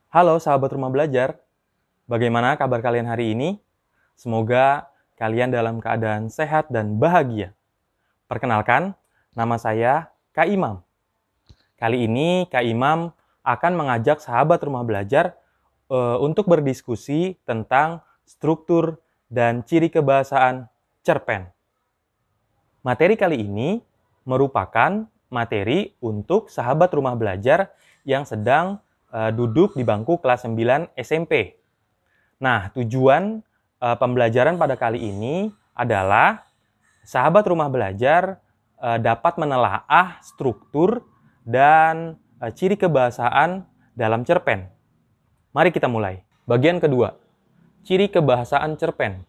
Halo sahabat rumah belajar, bagaimana kabar kalian hari ini? Semoga kalian dalam keadaan sehat dan bahagia. Perkenalkan, nama saya Kak Imam. Kali ini Kak Imam akan mengajak sahabat rumah belajar untuk berdiskusi tentang struktur dan ciri kebahasaan cerpen. Materi kali ini merupakan materi untuk sahabat rumah belajar yang sedang duduk di bangku kelas 9 SMP. Nah, tujuan pembelajaran pada kali ini adalah sahabat rumah belajar dapat menelaah struktur dan ciri kebahasaan dalam cerpen. Mari kita mulai. Bagian kedua, ciri kebahasaan cerpen.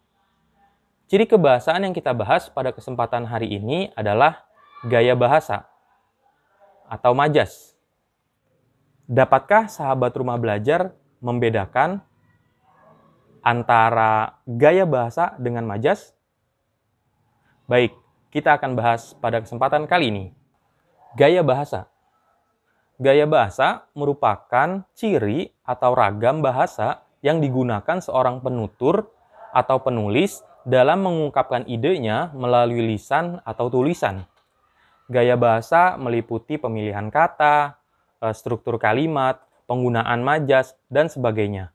Ciri kebahasaan yang kita bahas pada kesempatan hari ini adalah gaya bahasa atau majas. Dapatkah sahabat rumah belajar membedakan antara gaya bahasa dengan majas? Baik, kita akan bahas pada kesempatan kali ini. Gaya bahasa. Gaya bahasa merupakan ciri atau ragam bahasa yang digunakan seorang penutur atau penulis dalam mengungkapkan idenya melalui lisan atau tulisan. Gaya bahasa meliputi pemilihan kata, struktur kalimat, penggunaan majas, dan sebagainya.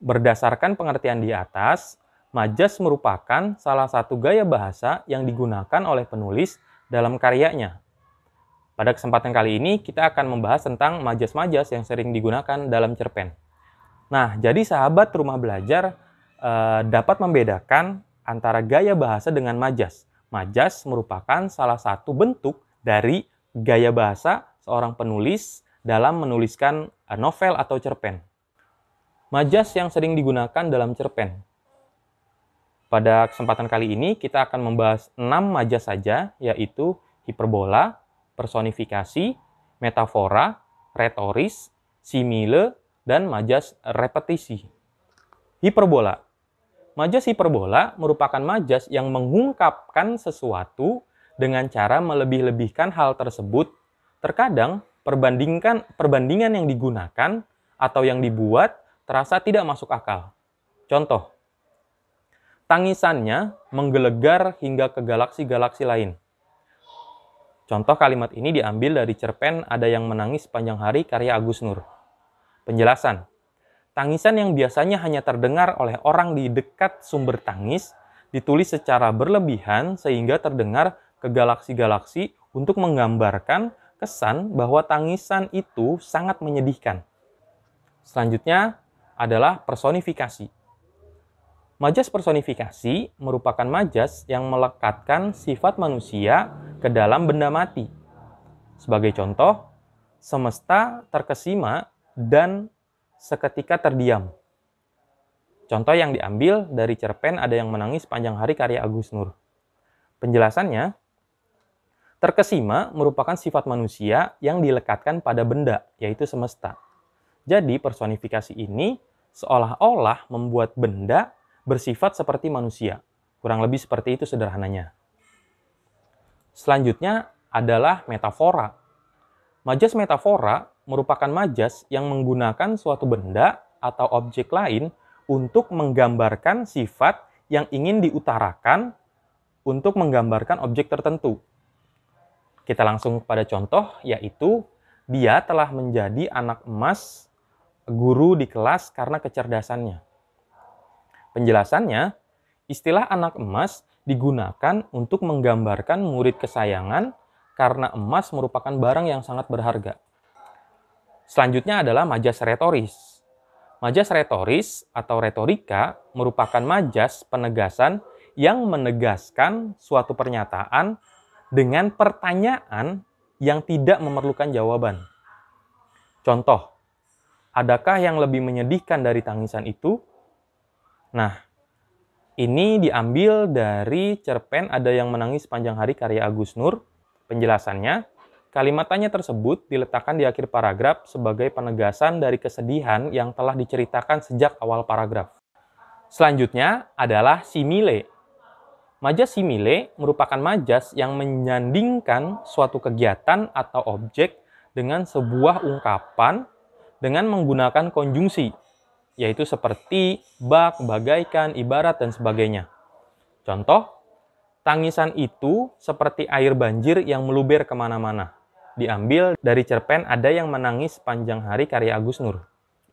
Berdasarkan pengertian di atas, majas merupakan salah satu gaya bahasa yang digunakan oleh penulis dalam karyanya. Pada kesempatan kali ini, kita akan membahas tentang majas-majas yang sering digunakan dalam cerpen. Nah, jadi sahabat rumah belajar dapat membedakan antara gaya bahasa dengan majas. Majas merupakan salah satu bentuk dari gaya bahasa seorang penulis dalam menuliskan novel atau cerpen. Majas yang sering digunakan dalam cerpen. Pada kesempatan kali ini kita akan membahas 6 majas saja, yaitu hiperbola, personifikasi, metafora, retoris, simile, dan majas repetisi. Hiperbola. Majas hiperbola merupakan majas yang mengungkapkan sesuatu dengan cara melebih-lebihkan hal tersebut. Terkadang perbandingan yang digunakan atau yang dibuat terasa tidak masuk akal. Contoh, tangisannya menggelegar hingga ke galaksi-galaksi lain. Contoh kalimat ini diambil dari cerpen Ada Yang Menangis Sepanjang Hari karya Agus Nur. Penjelasan, tangisan yang biasanya hanya terdengar oleh orang di dekat sumber tangis ditulis secara berlebihan sehingga terdengar ke galaksi-galaksi untuk menggambarkan kesan bahwa tangisan itu sangat menyedihkan. Selanjutnya adalah personifikasi. Majas personifikasi merupakan majas yang melekatkan sifat manusia ke dalam benda mati. Sebagai contoh, semesta terkesima dan seketika terdiam. Contoh yang diambil dari cerpen Ada Yang Menangis Sepanjang Hari karya Agus Nur. Penjelasannya, terkesima merupakan sifat manusia yang dilekatkan pada benda, yaitu semesta. Jadi personifikasi ini seolah-olah membuat benda bersifat seperti manusia. Kurang lebih seperti itu sederhananya. Selanjutnya adalah metafora. Majas metafora merupakan majas yang menggunakan suatu benda atau objek lain untuk menggambarkan sifat yang ingin diutarakan untuk menggambarkan objek tertentu. Kita langsung pada contoh, yaitu dia telah menjadi anak emas guru di kelas karena kecerdasannya. Penjelasannya, istilah anak emas digunakan untuk menggambarkan murid kesayangan karena emas merupakan barang yang sangat berharga. Selanjutnya adalah majas retoris. Majas retoris atau retorika merupakan majas penegasan yang menegaskan suatu pernyataan dengan pertanyaan yang tidak memerlukan jawaban. Contoh, adakah yang lebih menyedihkan dari tangisan itu? Nah, ini diambil dari cerpen Ada Yang Menangis Sepanjang Hari karya Agus Nur. Penjelasannya, kalimat tanya tersebut diletakkan di akhir paragraf sebagai penegasan dari kesedihan yang telah diceritakan sejak awal paragraf. Selanjutnya adalah simile. Majas simile merupakan majas yang menyandingkan suatu kegiatan atau objek dengan sebuah ungkapan dengan menggunakan konjungsi, yaitu seperti bak, bagaikan, ibarat, dan sebagainya. Contoh, tangisan itu seperti air banjir yang meluber kemana-mana. Diambil dari cerpen Ada Yang Menangis Sepanjang Hari karya Agus Nur.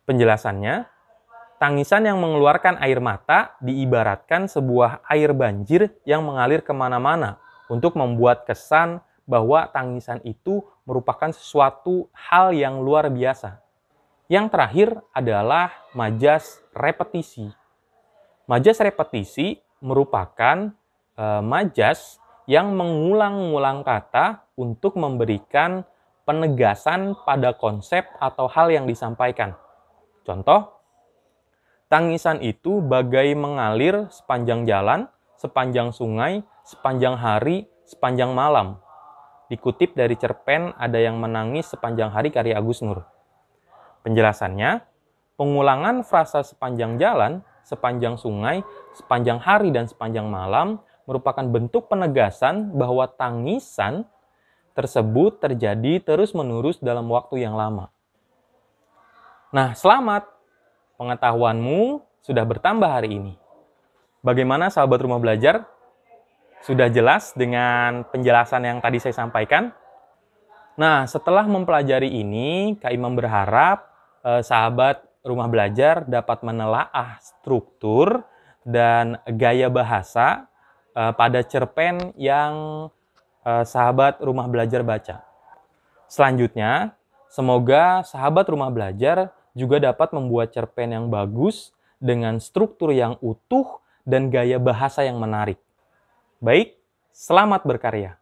Penjelasannya, tangisan yang mengeluarkan air mata diibaratkan sebuah air banjir yang mengalir kemana-mana untuk membuat kesan bahwa tangisan itu merupakan sesuatu hal yang luar biasa. Yang terakhir adalah majas repetisi. Majas repetisi merupakan majas yang mengulang-ulang kata untuk memberikan penegasan pada konsep atau hal yang disampaikan. Contoh, tangisan itu bagai mengalir sepanjang jalan, sepanjang sungai, sepanjang hari, sepanjang malam. Dikutip dari cerpen Ada Yang Menangis Sepanjang Hari karya Agus Nur. Penjelasannya, pengulangan frasa sepanjang jalan, sepanjang sungai, sepanjang hari, dan sepanjang malam merupakan bentuk penegasan bahwa tangisan tersebut terjadi terus-menerus dalam waktu yang lama. Nah, selamat! Pengetahuanmu sudah bertambah hari ini. Bagaimana sahabat rumah belajar? Sudah jelas dengan penjelasan yang tadi saya sampaikan? Nah, setelah mempelajari ini, Kak Imam berharap sahabat rumah belajar dapat menelaah struktur dan gaya bahasa pada cerpen yang sahabat rumah belajar baca. Selanjutnya, semoga sahabat rumah belajar juga dapat membuat cerpen yang bagus dengan struktur yang utuh dan gaya bahasa yang menarik. Baik, selamat berkarya.